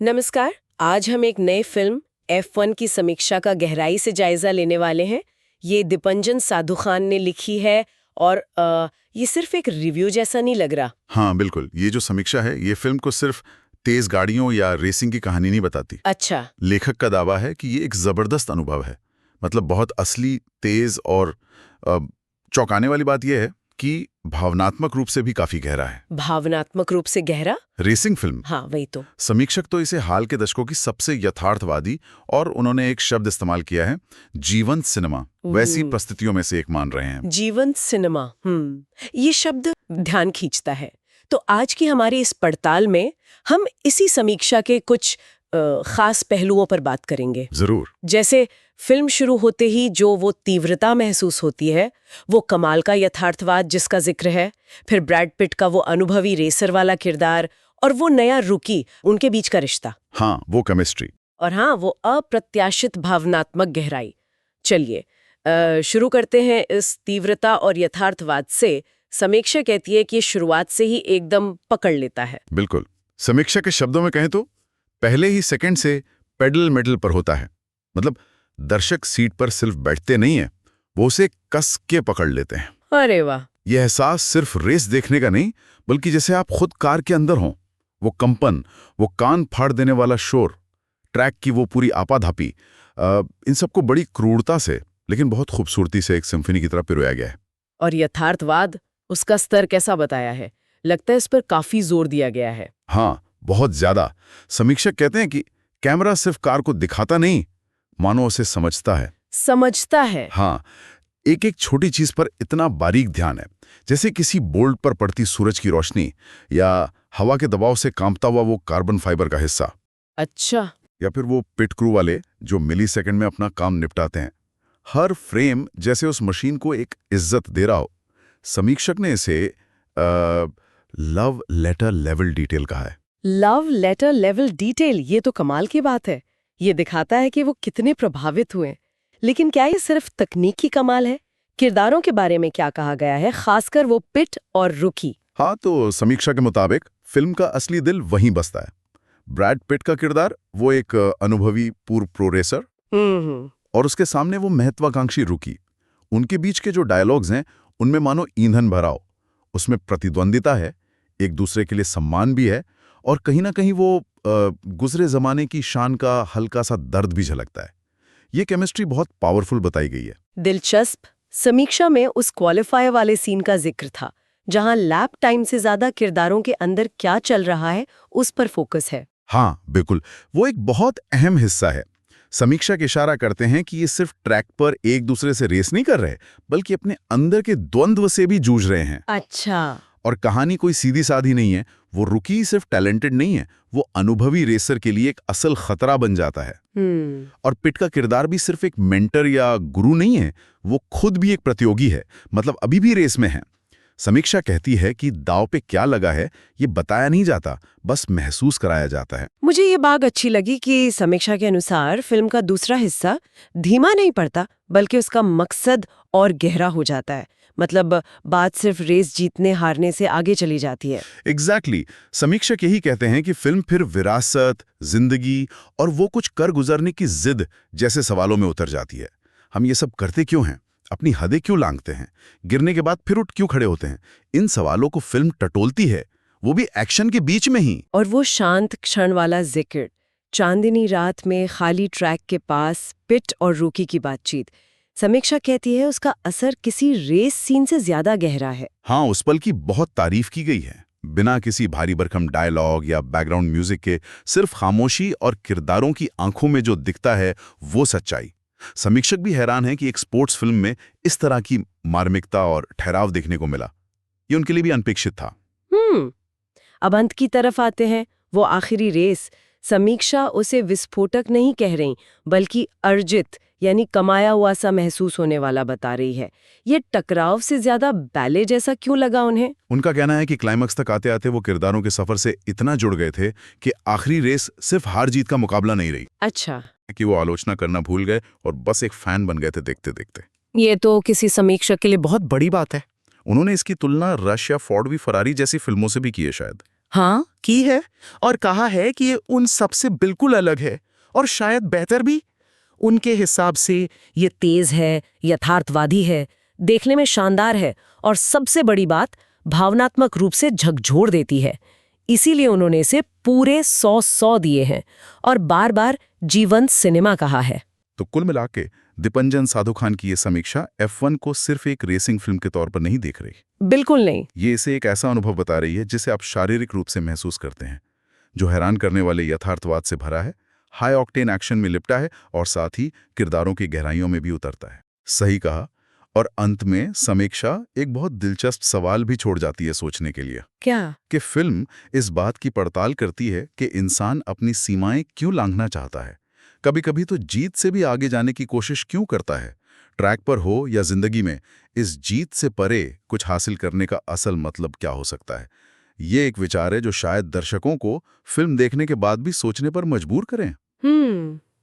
नमस्कार। आज हम एक नए फिल्म F1 की समीक्षा का गहराई से जायजा लेने वाले हैं। ये दीपंजन साधु खान ने लिखी है और ये सिर्फ एक रिव्यू जैसा नहीं लग रहा। हाँ बिल्कुल, ये जो समीक्षा है ये फिल्म को सिर्फ तेज गाड़ियों या रेसिंग की कहानी नहीं बताती। अच्छा। लेखक का दावा है कि ये एक जबरदस्त अनुभव है। मतलब बहुत असली, तेज और अ, चौंकाने वाली बात यह है कि भावनात्मक रूप से भी काफी गहरा है। भावनात्मक रूप से गहरा? Racing film. हाँ, वही तो। समीक्षक तो इसे हाल के दशकों की सबसे यथार्थवादी, और उन्होंने एक शब्द इस्तेमाल किया है, जीवंत सिनेमा, वैसी परिस्थितियों में से एक मान रहे हैं। जीवंत सिनेमा। ये शब्द ध्यान खींचता है। तो आज की हमारी इस पड़ताल में हम इसी समीक्षा के कुछ खास पहलुओं पर बात करेंगे। जरूर। जैसे फिल्म शुरू होते ही जो वो तीव्रता महसूस होती है, वो कमाल का यथार्थवाद जिसका जिक्र है, फिर ब्रैड पिट का वो अनुभवी रेसर वाला किरदार, और वो नया रुकी, उनके बीच का रिश्ता। हाँ, वो केमिस्ट्री। और हाँ, वो अप्रत्याशित भावनात्मक गहराई। चलिए शुरू करते हैं इस तीव्रता और यथार्थवाद से। समीक्षा कहती है कि ये शुरुआत से ही एकदम पकड़ लेता है। बिल्कुल। समीक्षा के शब्दों में कहें तो पहले ही सेकंड से पेडल मेडल पर होता है। मतलब दर्शक सीट पर सिर्फ बैठते नहीं है, वो उसे कस के पकड़ लेते हैं। अरे वाह! यह एहसास सिर्फ रेस देखने का नहीं, बल्कि जैसे आप खुद कार के अंदर हों। वो कंपन, वो कान फाड़ देने वाला शोर, ट्रैक की वो पूरी आपाधापी, इन सबको बड़ी क्रूरता से लेकिन बहुत खूबसूरती से एक सिम्फनी की तरह पिरोया गया है। और यथार्थवाद, उसका स्तर कैसा बताया है? लगता है इस पर काफी जोर दिया गया है। हाँ, बहुत ज्यादा। समीक्षक कहते हैं कि कैमरा सिर्फ कार को दिखाता नहीं, मानो उसे समझता है। समझता है? हाँ, एक एक छोटी चीज पर इतना बारीक ध्यान है, जैसे किसी बोल्ट पर पड़ती सूरज की रोशनी, या हवा के दबाव से कांपता हुआ वो कार्बन फाइबर का हिस्सा। अच्छा। या फिर वो पिट क्रू वाले जो मिली सेकेंड में अपना काम निपटाते हैं। हर फ्रेम जैसे उस मशीन को एक इज्जत दे रहा हो। समीक्षक ने इसे लव लेटर लेवल डिटेल कहा है। लव लेटर लेवल डिटेल, ये तो कमाल की बात है। ये दिखाता है कि वो कितने प्रभावित हुए। लेकिन क्या ये सिर्फ तकनीकी कमाल है? किरदारों के बारे में क्या कहा गया है, खासकर वो पिट और रुकी? हाँ, तो समीक्षा के मुताबिक फिल्म का असली दिल वहीं बसता है। ब्रैड पिट का किरदार, वो एक अनुभवी पूर्व प्रो रेसर, और उसके सामने वो महत्वाकांक्षी रुकी। उनके बीच के जो डायलॉग्स हैं, उनमें मानो ईंधन भरा हो। उसमें प्रतिद्वंदिता है, एक दूसरे के लिए सम्मान भी है, और कहीं ना कहीं वो गुजरे जमाने की शान का हल्का सा दर्द भी झलकता है। ये केमिस्ट्री बहुत पावरफुल बताई गई है। दिलचस्प। समीक्षा में उस क्वालिफायर वाले सीन का जिक्र था, जहां लैप टाइम से ज्यादा किरदारों के अंदर क्या चल रहा है उस पर फोकस है। हाँ बिल्कुल, वो एक बहुत अहम हिस्सा है। समीक्षक इशारा करते हैं कि ये सिर्फ ट्रैक पर एक दूसरे से रेस नहीं कर रहे, बल्कि अपने अंदर के द्वंद्व से भी जूझ रहे हैं। अच्छा। और कहानी कोई सीधी साधी नहीं है। वो रुकी सिर्फ टैलेंटेड नहीं है, वो अनुभवी रेसर के लिए एक असल खतरा बन जाता है। और पिट का किरदार भी सिर्फ एक मेंटर या गुरु नहीं है, वो खुद भी एक प्रतियोगी है, मतलब अभी भी रेस में है। समीक्षा कहती है कि दांव पे क्या लगा है ये बताया नहीं जाता, बस महसूस कराया जाता है। मुझे ये बात अच्छी लगी कि समीक्षा के अनुसार फिल्म का दूसरा हिस्सा धीमा नहीं पड़ता, बल्कि उसका मकसद और गहरा हो जाता है। मतलब बात सिर्फ रेस जीतने हारने से आगे चली जाती है। एग्जैक्टली। समीक्षक यही कहते हैं कि फिल्म फिर विरासत, जिंदगी और वो कुछ कर गुजरने की जिद जैसे सवालों में उतर जाती है। हम ये सब करते क्यों हैं? अपनी हदें क्यों लांघते हैं? गिरने के बाद फिर उठ क्यों खड़े होते हैं? इन सवालों को फिल्म टटोलती है, वो भी एक्शन के बीच में ही। और वो शांत क्षण वाला जिक्र, चांदनी रात में खाली ट्रैक के पास पिट और रूकी की बातचीत, समीक्षा कहती है उसका असर किसी रेस सीन से ज्यादा गहरा है। हाँ, उस पल की बहुत तारीफ की गई है। बिना किसी भारी भरकम डायलॉग या बैकग्राउंड म्यूजिक के सिर्फ खामोशी और किरदारों की आंखों में जो दिखता है वो सच्चाई। समीक्षक भी हैरान है कि एक स्पोर्ट्स फिल्म में इस तरह की मार्मिकता और ठहराव देखने को मिला। ये उनके लिए भी अनपेक्षित था। अब अंत की तरफ आते हैं। वो आखिरी रेस, समीक्षा उसे विस्फोटक नहीं कह रही, बल्कि अर्जित यानी कमाया हुआ सा महसूस होने वाला बता रही है। ये टकराव से ज्यादा बैले जैसा क्यों लगा उन्हें? उनका कहना है कि क्लाइमैक्स तक आते आते वो किरदारों के सफर से इतना जुड़ गए थे कि आखिरी रेस सिर्फ हार जीत का मुकाबला नहीं रही। अच्छा। कि वो आलोचना करना भूल गए और बस एक फैन बन गए थे देखते देखते। ये तो किसी समीक्षक के लिए बहुत बड़ी बात है। उन्होंने इसकी तुलना रश या फोर्ड वी फरारी जैसी फिल्मों से भी की है शायद। हाँ, की है, और कहा है कि ये उन सबसे बिल्कुल अलग है और शायद बेहतर भी। उनके हिसाब से ये तेज है, यथार्थवादी है, देखने में शानदार है और सबसे बड़ी बात, भावनात्मक रूप से झकझोर देती है। इसीलिए उन्होंने इसे पूरे 100 दिए हैं और बार-बार जीवंत सिनेमा कहा है। तो कुल मिला के दीपंजन साधु खान की ये समीक्षा F1 को सिर्फ एक रेसिंग फिल्म के तौर पर नहीं देख रही। बिल्कुल नहीं। ये इसे एक ऐसा अनुभव बता रही है जिसे आप शारीरिक रूप से महसूस करते हैं, जो हैरान करने वाले यथार्थवाद से भरा है, हाई ऑक्टेन एक्शन में लिपटा है और साथ ही किरदारों की गहराइयों में भी उतरता है। सही कहा। और अंत में समीक्षा एक बहुत दिलचस्प सवाल भी छोड़ जाती है सोचने के लिए। क्या? कि फिल्म इस बात की पड़ताल करती है कि इंसान अपनी सीमाएं क्यों लांघना चाहता है, कभी-कभी तो जीत से भी आगे जाने की कोशिश क्यों करता है। ट्रैक पर हो या जिंदगी में, इस जीत से परे कुछ हासिल करने का असल मतलब क्या हो सकता है। ये एक विचार है जो शायद दर्शकों को फिल्म देखने के बाद भी सोचने पर मजबूर करें।